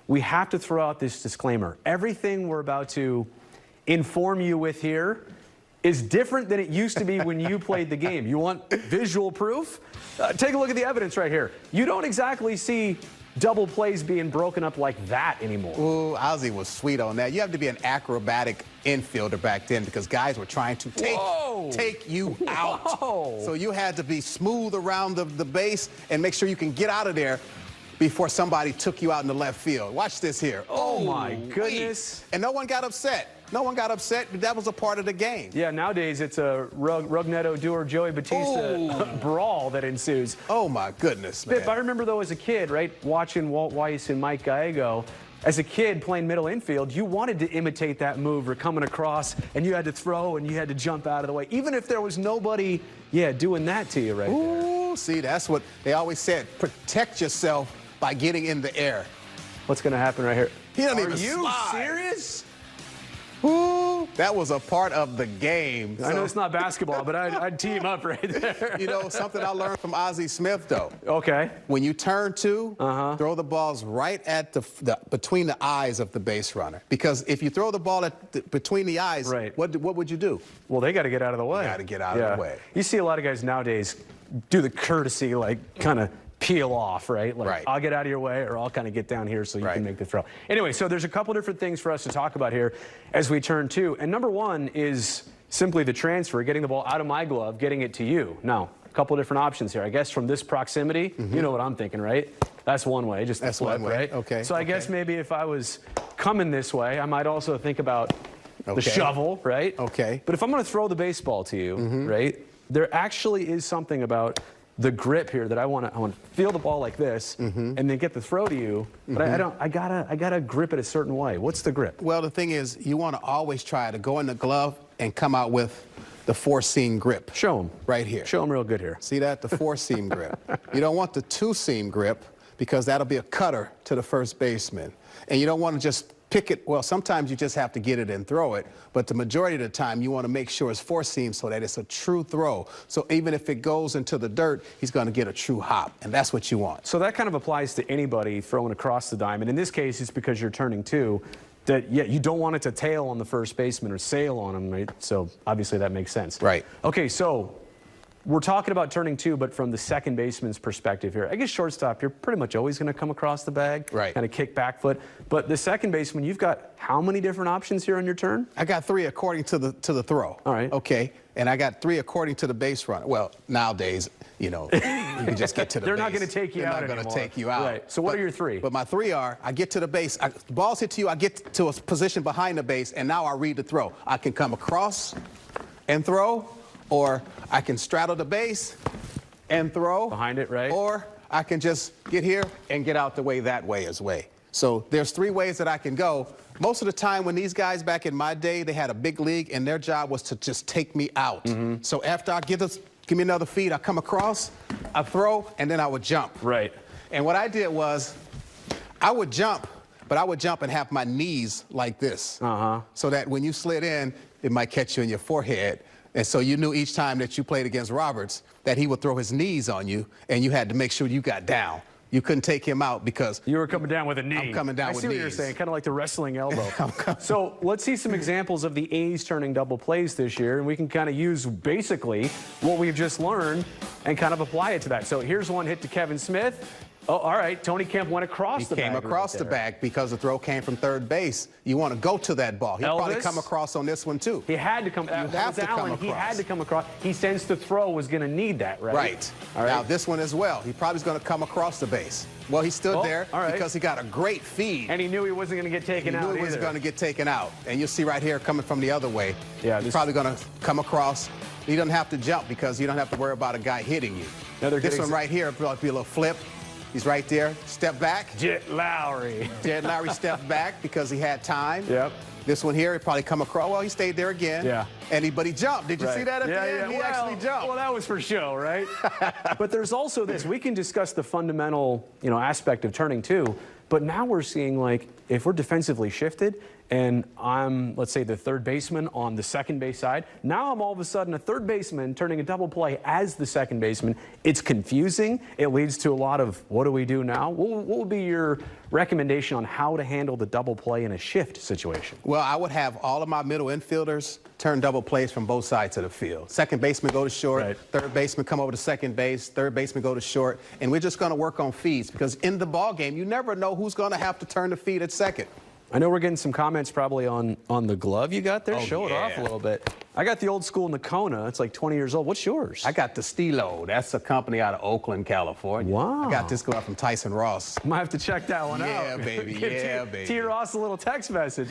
we have to throw out this disclaimer. Everything we're about to inform you with here is different than it used to be when you played the game. You want visual proof? Take a look at the evidence right here. You don't exactly see double plays being broken up like that anymore. Ooh, Ozzie was sweet on that. You have to be an acrobatic infielder back then because guys were trying to take you out. Whoa. So you had to be smooth around the base and make sure you can get out of there before somebody took you out in the left field. Watch this here. Oh my goodness. And no one got upset. No one got upset. That was a part of the game. Yeah, nowadays it's a Rugneto Doer Joey Batista brawl that ensues. Oh my goodness, man. Biff, I remember though as a kid, right, watching Walt Weiss and Mike Gallego. As a kid playing middle infield, you wanted to imitate that move or coming across, and you had to throw and you had to jump out of the way, even if there was nobody, doing that to you right there. See, that's what they always said. Protect yourself by getting in the air. What's going to happen right here? He doesn't even Are you slide. serious? Ooh, that was a part of the game. I know it's not basketball, but I'd tee him up right there. You know, something I learned from Ozzie Smith, though. Okay. When you turn two, throw the balls right at between the eyes of the base runner. Because if you throw the ball between the eyes, what would you do? Well, they got to get out of the way. Got to get out of the way. You see a lot of guys nowadays do the courtesy, like, kind of peel off, right? Like, I'll get out of your way, or I'll kind of get down here so you can make the throw. Anyway, so there's a couple different things for us to talk about here as we turn two. And number one is simply the transfer, getting the ball out of my glove, getting it to you. Now, a couple different options here. I guess from this proximity, you know what I'm thinking, right? That's one way, just the flip, right? Okay. So I guess maybe if I was coming this way, I might also think about the shovel, right? Okay. But if I'm going to throw the baseball to you, right, there actually is something about the grip here that I want to feel the ball like this and then get the throw to you, but I gotta grip it a certain way. What's the grip? Well, the thing is, you want to always try to go in the glove and come out with the four-seam grip. Show them. Right here. Show them real good here. See that? The four-seam grip. You don't want the two-seam grip because that'll be a cutter to the first baseman. And you don't want to just pick it. Well, sometimes you just have to get it and throw it, but the majority of the time you want to make sure it's four seam so that it's a true throw. So even if it goes into the dirt, he's going to get a true hop, and that's what you want. So that kind of applies to anybody throwing across the diamond. In this case, it's because you're turning two. That, you don't want it to tail on the first baseman or sail on him, right? So obviously that makes sense. Right. Okay, so we're talking about turning two, but from the second baseman's perspective here. I guess shortstop, you're pretty much always going to come across the bag, kind of kick back foot. But the second baseman, you've got how many different options here on your turn? I got three according to the throw. All right. Okay. And I got three according to the base runner. Well, nowadays, you know, you can just get to the They're base. not going to take you out anymore. They're not going to take you out. Right. So what are your three? But my three are, I get to the base, the ball's hit to you, I get to a position behind the base, and now I read the throw. I can come across and throw, or I can straddle the base and throw. Behind it, right? Or I can just get here and get out the way that way as well. So there's three ways that I can go. Most of the time when these guys back in my day, they had a big league and their job was to just take me out. So after I give me another feed, I come across, I throw, and then I would jump. Right. And what I did was I would jump, but I would jump and have my knees like this. So that when you slid in, it might catch you in your forehead. And so you knew each time that you played against Roberts that he would throw his knees on you, and you had to make sure you got down. You couldn't take him out because you were coming down with a knee. I'm coming down with knees. I see what you're saying, kind of like the wrestling elbow. So let's see some examples of the A's turning double plays this year, and we can kind of use basically what we've just learned and kind of apply it to that. So here's one hit to Kevin Smith. Oh, all right. Tony Kemp went across the bag. He came across the bag because the throw came from third base. You want to go to that ball. He'll probably come across on this one, too. He had to come. He had to come across. He sensed the throw was going to need that, right? Right. All right. Now, this one as well. He probably is going to come across the base. Well, he stood there because he got a great feed. And he knew he wasn't going to get taken out. He knew he wasn't going to get taken out. And you'll see right here coming from the other way. Yeah. He's probably going to come across. He doesn't have to jump because you don't have to worry about a guy hitting you. This one right here will be a little flip. He's right there. Step back. Jet Lowry. Jet Lowry stepped back because he had time. Yep. This one here, he probably come across. Well, he stayed there again. Yeah. But he jumped. Did you see that at the end? He actually jumped. Well, that was for show, right? But there's also this. We can discuss the fundamental, aspect of turning two. But now we're seeing, like, if we're defensively shifted and I'm, let's say, the third baseman on the second base side, now I'm all of a sudden a third baseman turning a double play as the second baseman. It's confusing. It leads to a lot of, what do we do now? What would be your recommendation on how to handle the double play in a shift situation? Well, I would have all of my middle infielders turn double plays from both sides of the field. Second baseman go to short, right. Third baseman come over to second base, third baseman go to short, and we're just going to work on feeds because in the ball game, you never know who's going to have to turn the feed at second. I know we're getting some comments probably on the glove you got there. Oh, Show it off a little bit. I got the old school Nakona. It's like 20 years old. What's yours? I got the Stilo. That's a company out of Oakland, California. Wow. I got this glove from Tyson Ross. Might have to check that one out. Yeah, baby. Yeah, baby. T. Ross a little text message.